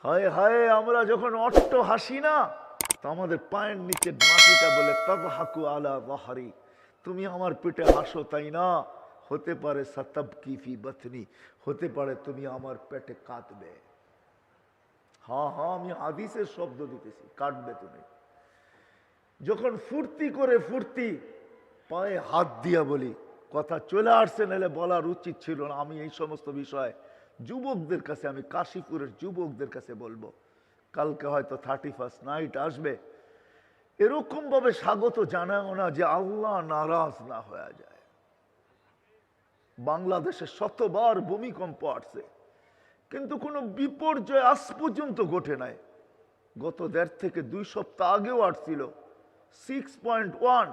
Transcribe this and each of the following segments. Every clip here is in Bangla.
হায় হায়, আমরা যখন অট্ট হাসি না, তো আমাদের পায়ের নিচে মাটিটা বলে তাদহাকু আলা যাহরি, তুমি আমার পেটে হাসো তাই না, হতে পারে সাতাবকি ফি বাতনি, হতে পারে তুমি আমার পেটে কাঁদবে। হ্যাঁ হ্যাঁ, আমি হাদিসের শব্দ দিতেছি, কাটবে তুমি। যখন ফুর্তি করে ফুর্তি পায়ে হাত দিয়া বলি, কথা চলে আসছে, নাহলে বলার উচিত ছিল না। আমি এই সমস্ত বিষয় যুবকদের কাছে, আমি কাশীপুরের যুবকদের কাছে বলবো, কালকে হয়তো 31st নাইট আসবে, এরকম ভাবে স্বাগত জানাও না যে আল্লাহ নারাজ না হয়ে যায়। বাংলাদেশে শতবার ভূমিকম্প আসছে, কিন্তু কোনো বিপর্যয় আজ পর্যন্ত ঘটে নাই। গত 1.5 থেকে 2 সপ্তাহ আগেও আসছিল 6.1।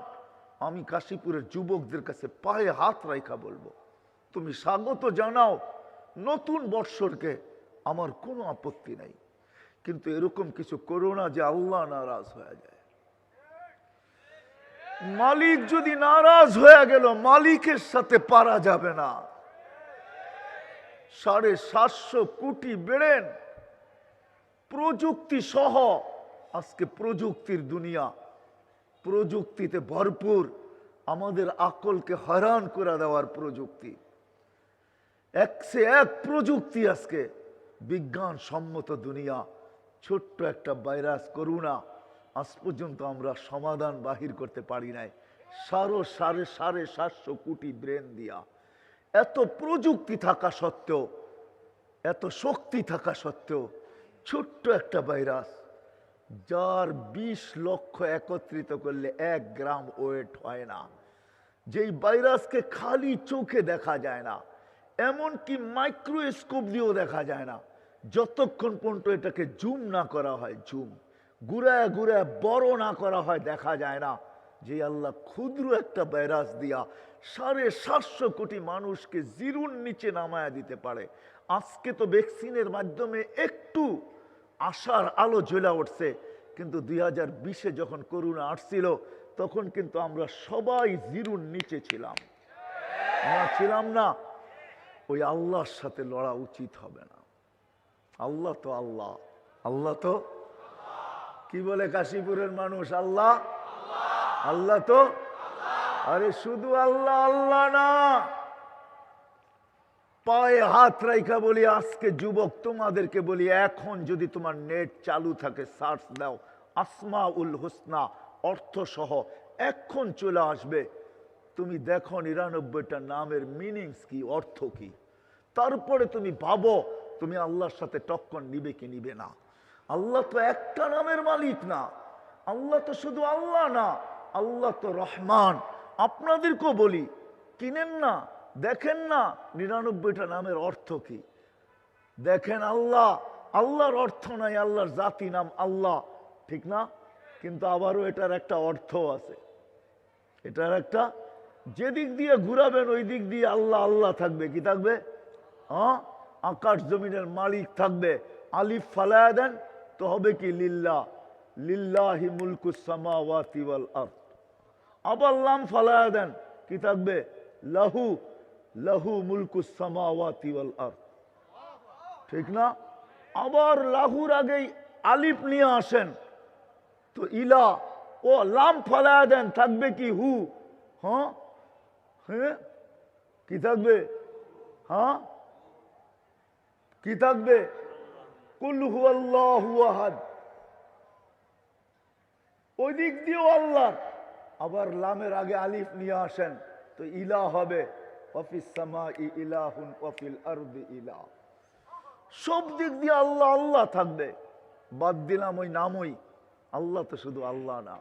আমি কাশীপুরের যুবকদের কাছে পায়ে হাত রাখা বলবো, তুমি স্বাগত জানাও নতুন বৎসরকে, আমার কোনো আপত্তি নাই, কিন্তু এরকম কিছু করো না যে আল্লাহ নারাজ হয়ে যায়। মালিক যদি নারাজ হয়ে গেল, মালিকের সাথে পারা যাবে না। 750 কোটি বেড়েন প্রযুক্তি সহ, আজকে প্রযুক্তির দুনিয়া, প্রযুক্তিতে ভরপুর, আমাদের আকলকে হয়রান করে দেওয়ার প্রযুক্তি, একসে এক প্রযুক্তি। আজকে বিজ্ঞান সম্মত দুনিয়া, ছোট্ট একটা ভাইরাস করোনা, আজ পর্যন্ত আমরা সমাধান বাহির করতে পারি নাই। 750 কোটি ব্রেন দিয়া, এত প্রযুক্তি থাকা সত্ত্বেও, এত শক্তি থাকা সত্ত্বেও, ছোট্ট একটা ভাইরাস, যার 20 লক্ষ একত্রিত করলে 1 গ্রাম ওয়েট হয় না, যেই ভাইরাসকে খালি চোখে দেখা যায় না, এমনকি মাইক্রোস্কোপ দিয়েও দেখা যায় না, যতক্ষণ পর্যন্ত এটাকে জুম না করা হয়, জুম ঘুরায় ঘুরায় বড় না করা হয়, দেখা যায় না যে আল্লাহ ক্ষুদ্র একটা ভাইরাস দিয়া 750 কোটি মানুষকে জিরুর নিচে নামায়া দিতে পারে। আজকে তো ভ্যাকসিনের মাধ্যমে একটু আশার আলো জ্বলে উঠছে, কিন্তু 2020-এ যখন করোনা আসছিল, তখন কিন্তু আমরা সবাই জিরুর নিচে ছিলাম, আমরা ছিলাম না। ওই আল্লাহর সাথে লড়া উচিত হবে না। আল্লাহ তো আল্লাহ, আল্লাহ তো কি বলে কাশীপুরের মানুষ, আল্লাহ আল্লাহ তো, আরে শুধু আল্লাহ আল্লাহ না। পায়ে হাত রাইখা বলি, আজকে যুবক তোমাদেরকে বলি, এখন যদি তোমার নেট চালু থাকে, সার্চ দাও আসমাউল হোসনা অর্থ সহ, এখন চলে আসবে। তুমি দেখো 99টা নামের মিনিংস কি, অর্থ কি, তারপরে তুমি ভাবো তুমি আল্লাহর সাথে টক্কর নিবে কি নিবে না। আল্লাহ তো একটা নামের মালিক না, আল্লাহ তো শুধু আল্লাহ না, আল্লাহ তো রহমান। আপনাদেরকেও বলি, কিনেন না, দেখেন না 99টা নামের অর্থ কি, দেখেন। আল্লাহ, আল্লাহর অর্থ নাই, আল্লাহর জাতি নাম আল্লাহ, ঠিক না? কিন্তু আবারও এটার একটা অর্থ আছে, এটার একটা, যেদিক দিয়ে ঘুরাবেন ওই দিক দিয়ে আল্লাহ আল্লাহ থাকবে। কি থাকবে? হ্যাঁ, আকাশ জমিনের মালিক থাকবে। আলিফ ফালায়া দেন তো হবে কি, লিল্লাহ, লিল্লাহি মুলকুস সামাওয়াতি ওয়াল আরদ। আবার লাম ফালায়া দেন, কি থাকবে? লাহু, লাহু মুলকুস সামাওয়াতি ওয়াল আরদ, ঠিক না? আবার লাহুর আগেই আলিফ নিয়ে আসেন তো ইলা, ও লাম ফালায়া দেন, থাকবে কি? হু। হ্যাঁ হ্যাঁ, কি থাকবে? হ্যাঁ, কি থাকবে? কুল হুয়াল্লাহু আহাদ, ওই দিক দিয়েও আল্লাহ। আবার লামের আগে আলিফ নিয়ে আসেন তো ইলা হবে, ওয়াফিস সামাই ইলাহুন ওয়াফিল আরদি ইলাহ। সব দিক দিয়ে আল্লাহ আল্লাহ থাকবে। বাদ দিলাম ওই নামই, আল্লাহ তো শুধু আল্লাহ না,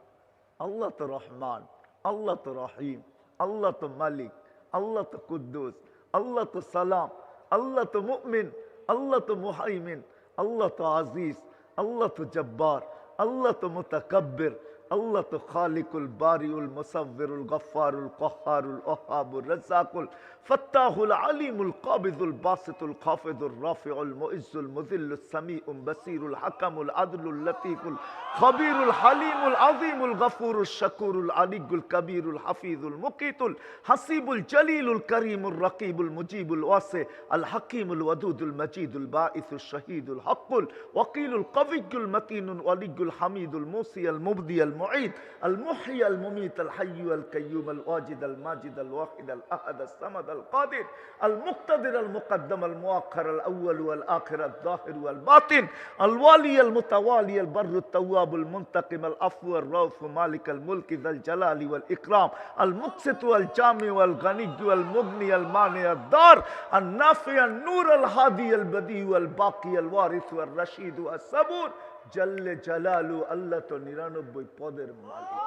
আল্লাহ তো রহমান, আল্লাহ তো রহিম, আল্লাহ তো মালিক, আল্লাহ তো কুদ্দুস, আল্লাহ তো সালাম, আল্লাহ তো মুমিন, আল্লাহ তো মুহাইমিন, আল্লাহ তো আজিজ, আল্লাহ তো জব্বার, আল্লাহ তো মুতাকাব্বির, আল্লাহ তো খালিকুল বারিউল মুসাব্বিরুল গফফারুল কহ্হারুল ওয়াহ্হাবুর রাজ্জাকুল ফাত্তাহুল আলিমুল কাবিদুল বাসিতুল খাফিদুর রাফিউল মুইজ্জুল মুযিল্লুস সামিউল বাসীরুল হাকামুল আদলুল লতীফুল খবীরুল হালিমুল আযীমুল গফুরুশ শাকুরুল আলিয়ুল কবীরুল হাফিজুল মুকিতুল হাসিবুল জলিলুল করিমুর রকিবুল মুজিবুল ওয়াসি আল হাকিমুল ওয়াদুদুল মজিদুল বাঈসুশ শহীদুল হকুল ওয়াকিলুল কবিয়ুল মতিনুল ওয়ালিয়ুল হামিদুল মুসি আল মুবদি আল মুঈদ আল মুহয়ি আল মুমীত আল হাইয়্যু আল কাইয়্যুম আল ওয়াজিদ আল মাজিদ আল ওয়াহিদ আল আহাদ আল সামাদ আল কাদির আল মুক্তাদির আল মুকদ্দম আল মুআখ্খার আল আউয়াল ওয়াল আখির আল যাহির ওয়াল বাতিন আল ওয়ালি আল মুতাওয়ালি আল বাররু التواب المنتقم العفو الرؤوف مالك الملك ذا الجلال والإكرام المقسط والجامع والغني والمغني المانع الدار النافع النور الهادي البديع الباقي الوارث والرشيد والصبور جل جلاله الله তো 99 পদের মালিক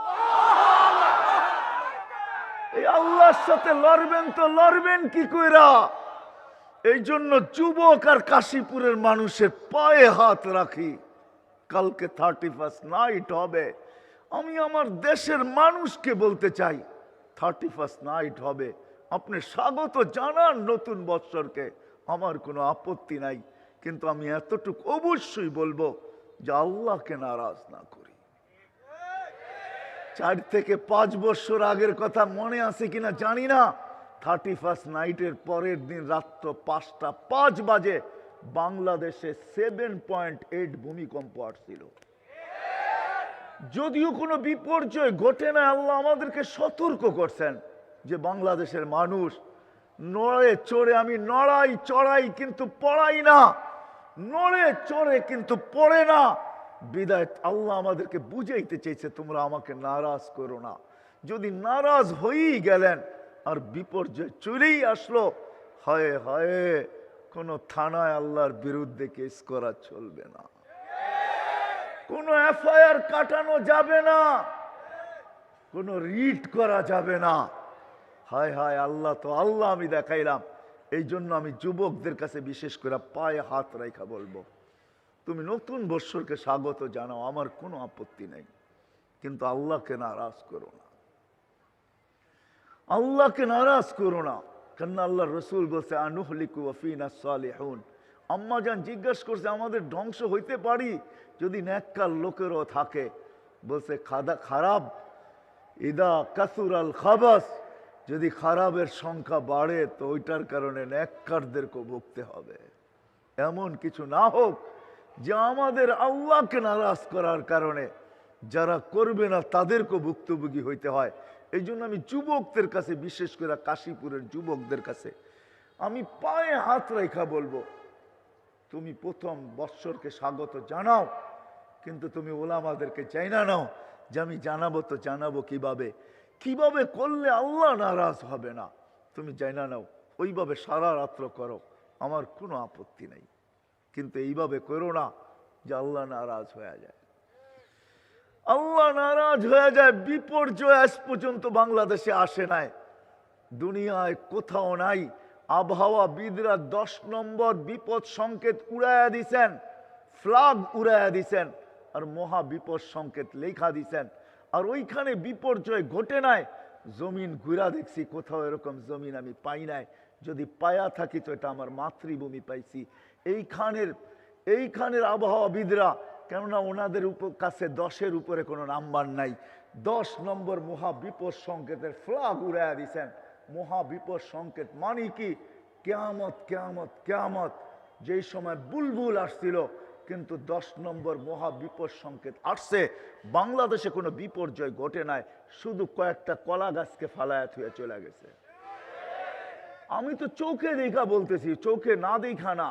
এই আল্লাহর সাথে লড়বেন তো লড়বেন কি কইরা এই জন্য যুবক আর কাশীপুরের মানুষের পায়ে হাত রাখি কালকে 31st নাইট হবে আমি আমার দেশের মানুষকে বলতে চাই 31st নাইট হবে আপনি স্বাগত জানান নতুন বৎসরকে আমার কোনো আপত্তি নাই কিন্তু আমি এতটুকু অবশ্যই বলবো যে আল্লাহকে নারাজ না করি 4 থেকে 5 বছর আগের কথা মনে আছে কিনা জানি না 31st নাইটের পরের দিন রাত্র 5টা 5 বাজে বাংলাদেশে 7.8 ভূমিকম্প আসছিল যদিও কোনো বিপর্যয় ঘটে না আল্লাহ আমাদেরকে সতর্ক করছেন যে বাংলাদেশের মানুষ নড়ে চড়ে আমি নড়াই চড়াই কিন্তু পড়াই না নড়ে চড়ে কিন্তু পড়ে না বিদায় আল্লাহ আমাদেরকে বুঝাইতে চেয়েছে তোমরা আমাকে নারাজ করো না যদি নারাজ হয়েই গেলেন আর বিপর্যয় চলেই আসলো হায় হায় কোন থানায় আল্লাহর বিরুদ্ধে কেস করা চলবে না কোন এফআইআর কাটানো যাবে না কোন রিট করা যাবে না হায় হায় আল্লাহ তো আল্লাহ আমি দেখাইলাম এই জন্য আমি যুবকদের কাছে বিশেষ করে পায়ে হাত রাখা বলবো তুমি নতুন বৎসরকে স্বাগত জানাও আমার কোনো আপত্তি নেই কিন্তু আল্লাহকে নারাজ করো না আল্লাহকে নারাজ করো না কেন আল্লাহ রসুল বলছে আনুহলিকু ওয়াফিনা সালিহুন আম্মা জান জিজ্ঞাসা করছে আমাদের ধ্বংস হইতে পারি যদি নেককার লোকেরও থাকে বলছে খারাপ ইদা কাসুরাল খাবাস যদি খারাপের সংখ্যা বাড়ে তো ওইটার কারণে নেককারদেরকে ভুগতে হবে এমন কিছু না হোক যে আমাদের আল্লাহকে নারাজ করার কারণে যারা করবে না তাদেরকে ভুক্তভোগী হইতে হয় এই জন্য আমি যুবকদের কাছে বিশেষ করে কাশীপুরের যুবকদের কাছে আমি পায়ে হাত রেখা বলবো তুমি প্রথম বৎসরকে স্বাগত জানাও কিন্তু তুমি ওলামাদেরকে জানা নাও যে আমি জানাবো তো জানাবো কিভাবে কিভাবে করলে আল্লাহ নারাজ হবে না তুমি জানা নাও ওইভাবে সারা রাত্র করো আমার কোনো আপত্তি নেই কিন্তু এইভাবে করো না যে আল্লাহ নারাজ হয়ে যায় আল্লাহ নারাজ হয়ে যায় বিপর্যয় আজ পর্যন্ত বাংলাদেশে আসে নাই দুনিয়ায় কোথাও নাই আবহাওয়াবিদরা 10 নম্বর বিপদ সংকেত উড়াইয়া দিছেন ফ্ল্যাগ উড়াইয়া দিছেন আর মহা বিপদ সংকেত লেখা দিছেন আর ওইখানে বিপর্যয় ঘটে নাই জমিন ঘুরা দেখছি কোথাও এরকম জমিন আমি পাই নাই যদি পায়া থাকি তো এটা আমার মাতৃভূমি পাইছি এইখানের আবহাওয়াবিদরা কেননা ওনাদের কাছে 10-এর উপরে কোনো নাম্বার নাই 10 নম্বর মহা বিপদ সংকেতের ফ্ল্যাগ উড়াইয়া দিছেন মহা বিপদ সংকেত মানে কি কিয়ামত কিয়ামত কিয়ামত যেই সময় বুলবুল আসছিল কিন্তু 10 নম্বর মহা বিপদ সংকেত আসছে বাংলাদেশে কোনো বিপর্যয় ঘটে নাই শুধু কয়েকটা কলা গাছকে ফালায়া থুয়ে চলে গেছে আমি তো চোখে দেখা বলতেছি চোখে না দেখা না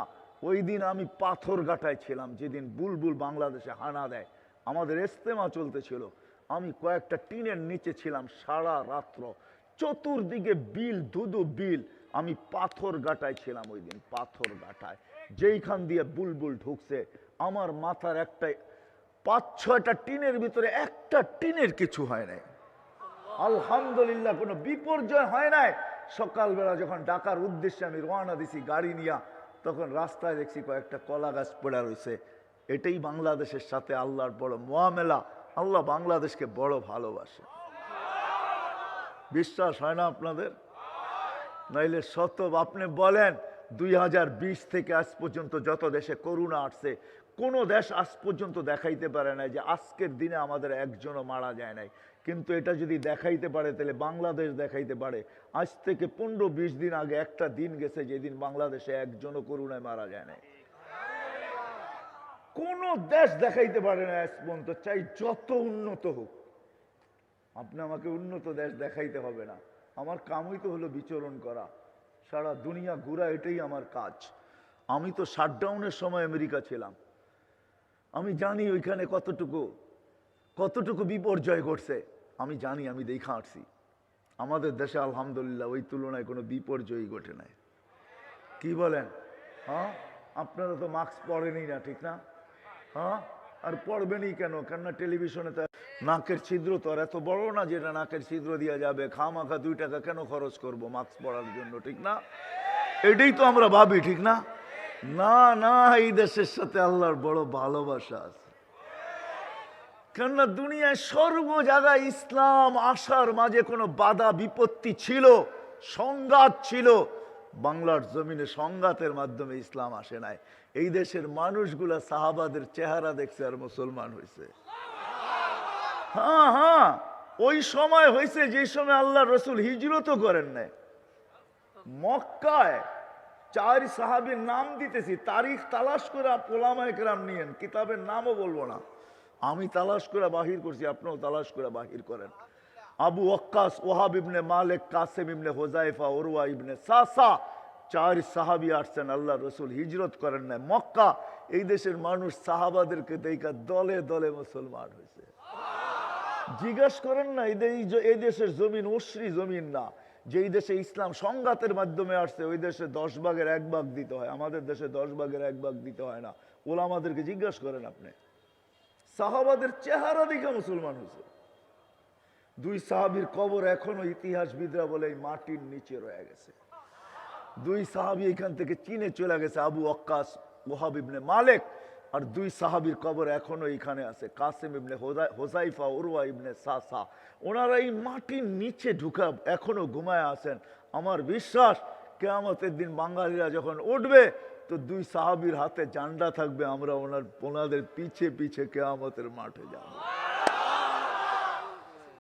ওই দিন আমি পাথর ঘাটায় ছিলাম যেদিন বুলবুল বাংলাদেশে হানা দেয় আমাদের ইস্তেমা চলতেছিল আমি কয়েকটা টিনের নিচে ছিলাম সারা রাত্র চতুর্দিকে বিল ধুধু বিল আমি পাথর ঘাটায় ছিলাম ওই দিন পাথর ঘাটায় যেইখান দিয়ে বুলবুল ঢুকছে আমার মাথার একটা 5-6টা টিনের ভিতরে একটা টিনের কিছু হয় নাই আলহামদুলিল্লাহ কোনো বিপর্যয় হয় নাই সকালবেলা যখন ঢাকার উদ্দেশ্যে আমি রওনা দিছি গাড়ি নিয়ে তখন রাস্তায় দেখছি কয়েকটা কলা গাছ পড়ে রয়েছে এটাই বাংলাদেশের সাথে আল্লাহর বড় মুআমেলা আল্লাহ বাংলাদেশকে বড় ভালোবাসে। বিশ্বাস হয় না আপনাদের? নাইলে শত আপনি বলেন 2020 থেকে আজ পর্যন্ত যত দেশে করোনা আসছে, কোন দেশ আজ পর্যন্ত দেখাইতে পারে না যে আজকের দিনে আমাদের একজনও মারা যায় নাই। কিন্তু এটা যদি দেখাইতে পারে তাহলে বাংলাদেশ দেখাইতে পারে। আজ থেকে 15-20 দিন আগে একটা দিন গেছে যেদিন বাংলাদেশে একজনও করোনায় মারা যায় নাই। কোন দেশ দেখাইতে পারে না আজ পর্যন্ত, চাই যত উন্নত হোক। আপনি আমাকে উন্নত দেশ দেখাইতে হবে না, আমার কামই তো হলো বিচরণ করা, সারা দুনিয়া ঘুরা, এটাই আমার কাজ। আমি তো শাটডাউনের সময় আমেরিকা ছিলাম, আমি জানি ওইখানে কতটুকু বিপর্যয় ঘটছে। আমি জানি, আমি দেখা আসছি। আমাদের দেশে আলহামদুলিল্লাহ ওই তুলনায় কোনো বিপর্যয়ই ঘটে নাই। কি বলেন? হ্যাঁ, আপনারা তো মাস্ক পরেনই না, ঠিক না? হ্যাঁ, আর পড়বেনই কেন? কেননা টেলিভিশনে তো নাকের ছিদ্র তো আর এত বড় না যেটা নাকের ছিদ্র দেওয়া যাবে। খামাখা 2 টাকা কেন খরচ করব মাস্ক পরার জন্য, ঠিক না? এটাই তো আমরা ভাবি, ঠিক না? না না, এই দেশের সাথে আল্লাহর বড় ভালোবাসা আছে। কেননা দুনিয়ায় সর্ব জায়গায় ইসলাম আসার মাঝে কোনো বাধা বিপত্তি ছিল, সংঘাত ছিল। বাংলার জমিনে সংঘাতের মাধ্যমে ইসলাম আসে নাই। এই দেশের মানুষগুলা সাহাবাদের চেহারা দেখছে আর মুসলমান হয়েছে। হ্যাঁ হ্যাঁ, ওই সময় হয়েছে যে সময় আল্লাহ রসুল হিজরতও করেন নাই। মক্কায় 4 সাহাবীর নাম দিতেছি, তারিখ তালাশ করে ওলামায়ে কেরাম নিয়েন, কিতাবের নামও বলবো না, আমি তালাশ করে বাহির করছি, আপনারাও তালাশ করে বাহির করেন। আবু ওয়াক্কাস, ওয়াহাব ইবনে মালিক, কাসিম ইবনে হুযায়ফা, উরওয়া ইবনে সাসা, 4 সাহাবী আসছেন, আল্লাহ রসুল হিজরত করেন নাই। মক্কা, এই দেশের মানুষ সাহাবাদেরকে দেখা দলে দলে মুসলমান হয়েছে। জিজ্ঞাসা করেন না, এই দেশের জমিন অশ্রী জমিন না। যেই দেশে ইসলাম সংঘাতের মাধ্যমে আসছে ওই দেশে 10 ভাগের 1 ভাগ দিতে হয়, আমাদের দেশে 10 ভাগের 1 ভাগ দিতে হয় না। ওলামাদেরকে জিজ্ঞাসা করেন আপনি, সাহাবাদের চেহারা দেখে মুসলমান হয়েছে। 2 সাহাবীর কবর এখনো ইতিহাসবিদরা বলে এই মাটির নিচে রয়ে গেছে। 2 সাহাবী এখান থেকে চীনে চলে গেছে, আবু ওয়াক্কাস, ওয়াহাব ইবনে মালিক, আর 2 সাহাবীর কবর এখনো এখানে আছে, কাসিম ইবনে হুযায়ফা, উরওয়া ইবনে সাসা। ওনারা এই মাটির নিচে ঢুকা এখনো ঘুমায় আছেন। আমার বিশ্বাস কিয়ামতের দিন বাঙালিরা যখন উঠবে তো 2 সাহাবীর হাতে ঝান্ডা থাকবে, আমরা ওনাদের পিছে পিছে কিয়ামতের মাঠে যাব।